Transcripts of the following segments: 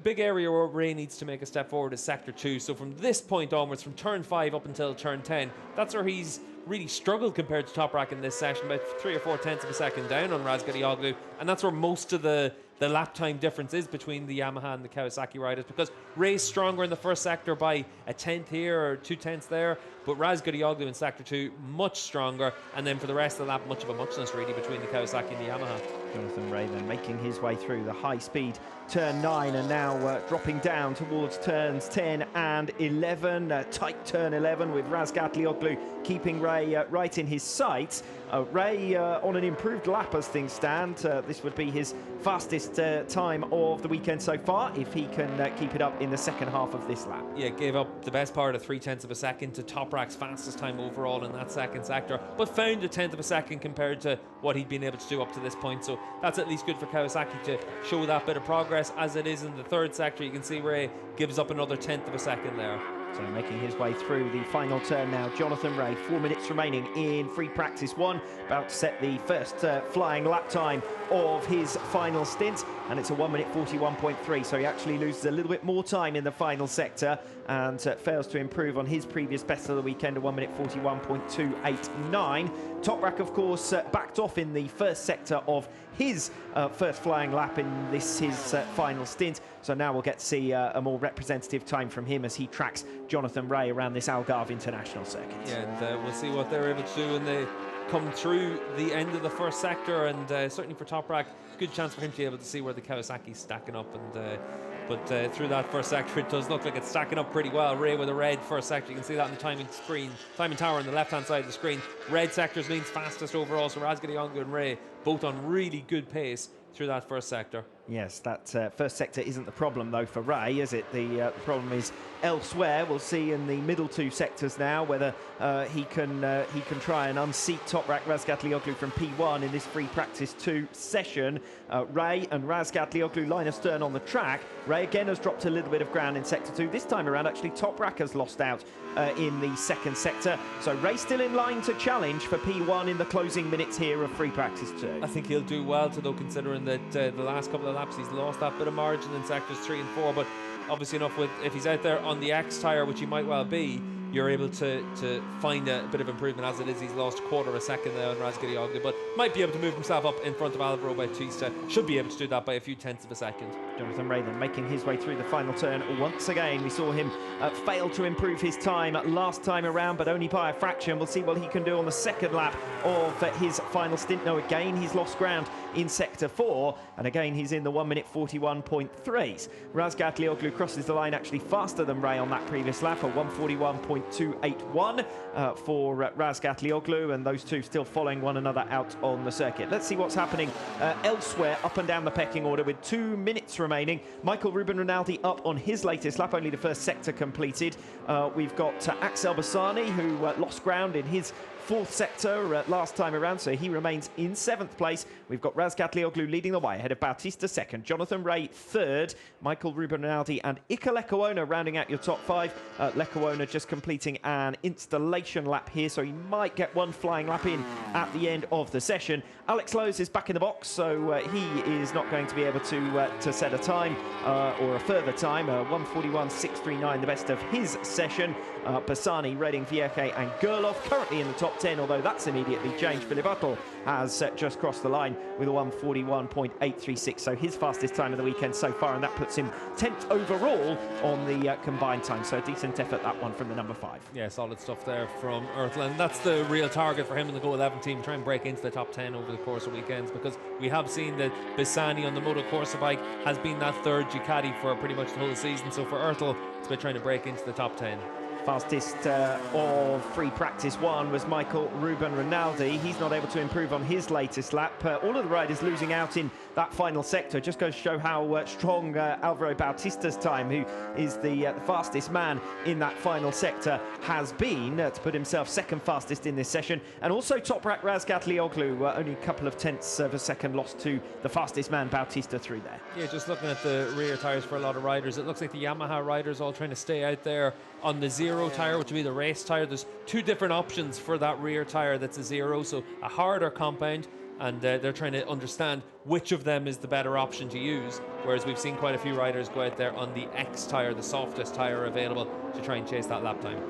big area where Rea needs to make a step forward is sector 2. So from this point onwards, from turn 5 up until turn 10, that's where he's really struggled compared to Toprak in this session, about 3 or 4 tenths of a second down on Razgatlioglu, and that's where most of the lap time difference is between the Yamaha and the Kawasaki riders, because Rea's stronger in the first sector by a tenth here or 2 tenths there, but Razgatlioglu in sector 2 much stronger, and then for the rest of the lap much of a muchness really between the Kawasaki and the Yamaha. Jonathan Rea then making his way through the high speed turn 9 and now dropping down towards turns 10 and 11. Tight turn 11 with Razgatlioglu keeping Rea right in his sights. Rea on an improved lap as things stand. This would be his fastest time of the weekend so far if he can keep it up in the second half of this lap. Yeah, gave up the best part of 3 tenths of a second to Toprak's fastest time overall in that second sector, but found a tenth of a second compared to what he'd been able to do up to this point. So that's at least good for Kawasaki to show that bit of progress. As it is in the third sector, you can see Rea gives up another tenth of a second there. So making his way through the final turn now, Jonathan Rea, 4 minutes remaining in free practice 1, about to set the first flying lap time of his final stint, and it's a 1 minute 41.3, so he actually loses a little bit more time in the final sector and fails to improve on his previous best of the weekend, a 1 minute 41.289. Toprak, of course, backed off in the first sector of his first flying lap in this his final stint, so now we'll get to see a more representative time from him as he tracks Jonathan Rea around this Algarve International Circuit. Yeah, and we'll see what they're able to do when they come through the end of the first sector, and certainly for Toprak, good chance for him to be able to see where the Kawasaki's stacking up, and but through that first sector it does look like it's stacking up pretty well. Rea with a red first sector, you can see that on the timing screen, timing tower on the left hand side of the screen. Red sectors means fastest overall, so Razgatlioglu and Rea both on really good pace through that first sector. Yes, that first sector isn't the problem though for Rea, is it? The problem is elsewhere. We'll see in the middle 2 sectors now whether he can try and unseat Toprak Razgatlioglu from P1 in this free practice 2 session. Rea and Razgatlioglu line astern on the track. Rea again has dropped a little bit of ground in sector 2. This time around actually Toprak has lost out in the second sector, so Rea still in line to challenge for P1 in the closing minutes here of free practice 2. I think he'll do well to, though, considering that the last couple of laps he's lost that bit of margin in sectors 3 and 4, but obviously enough with if he's out there on the X tyre, which he might well be, you're able to find a bit of improvement. As it is, he's lost a quarter of a second there on Razgatlioglu, but might be able to move himself up in front of Alvaro Bautista. Should be able to do that by a few tenths of a second. Jonathan Rea then making his way through the final turn once again. We saw him fail to improve his time last time around, but only by a fraction. We'll see what he can do on the second lap of his final stint. No, again he's lost ground in sector 4, and again he's in the 1 minute 41.3s. Razgatlioglu crosses the line actually faster than Rea on that previous lap, a 141.281 for Razgatlioglu, and those two still following one another out on the circuit. Let's see what's happening elsewhere up and down the pecking order with 2 minutes remaining. Michael Ruben Rinaldi up on his latest lap, only the first sector completed. We've got Axel Bassani, who lost ground in his 4th sector last time around, so he remains in 7th place. We've got Razgatlioglu leading the way ahead of Bautista 2nd, Jonathan Rea 3rd, Michael Ruben Rinaldi and Iker Lecuona rounding out your top 5. Lecuona just completing an installation lap here, so he might get one flying lap in at the end of the session. Alex Lowe's is back in the box, so he is not going to be able to set a time or a further time. 141.639, the best of his session. Bassani, Redding, Vierke and Gerloff currently in the top 10, although that's immediately changed. Philip Uttel has just crossed the line with a 141.836, so his fastest time of the weekend so far, and that puts him 10th overall on the combined time, so a decent effort that one from the number 5. Yeah, solid stuff there from Ertl, that's the real target for him in the Go 11 team, try and break into the top 10 over the course of weekends, because we have seen that Bassani on the Moto Corsa bike has been that 3rd Ducati for pretty much the whole season, so for Ertl it's about trying to break into the top 10. Fastest of free practice 1 was Michael Ruben Rinaldi. He's not able to improve on his latest lap. All of the riders losing out in that final sector. Just goes to show how strong Alvaro Bautista's time, who is the fastest man in that final sector, has been to put himself 2nd fastest in this session. And also Toprak Razgatlioglu, only a couple of tenths of a second lost to the fastest man Bautista through there. Yeah, just looking at the rear tyres for a lot of riders, it looks like the Yamaha riders all trying to stay out there on the 0 tyre, which would be the race tyre. There's 2 different options for that rear tyre that's a 0, so a harder compound and they're trying to understand which of them is the better option to use, whereas we've seen quite a few riders go out there on the X tyre, the softest tyre available, to try and chase that lap time.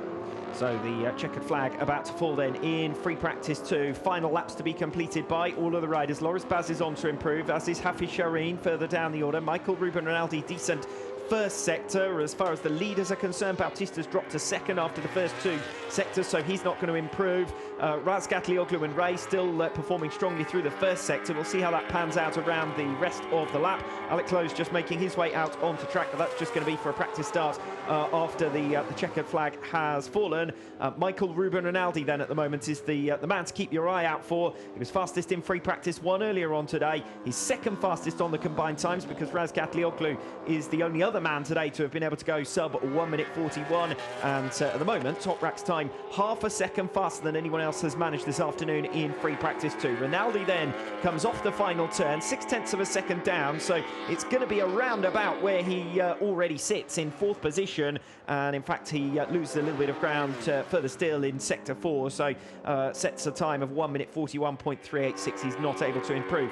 So the checkered flag about to fall then in free practice 2. Final laps to be completed by all of the riders. Loris Baz is on to improve, as is Hafiz Shaheen further down the order. Michael Ruben Rinaldi decent first sector. As far as the leaders are concerned, Bautista's dropped to second after the first 2 sectors, so he's not going to improve. Razgatlioglu and Rea still performing strongly through the first sector. We'll see how that pans out around the rest of the lap. Alex Lowe's just making his way out onto track, but that's just going to be for a practice start after the checkered flag has fallen. Michael Ruben Rinaldi then at the moment is the man to keep your eye out for. He was fastest in free practice 1 earlier on today. He's second fastest on the combined times, because Razgatlioglu is the only other man today to have been able to go sub 1 minute 41, and at the moment Toprak's time half a second faster than anyone else has managed this afternoon in free practice 2. Rinaldi then comes off the final turn 0.6 of a second down, so it's going to be around about where he already sits in 4th position, and in fact he loses a little bit of ground further still in sector 4, so sets a time of 1 minute 41.386. He's not able to improve.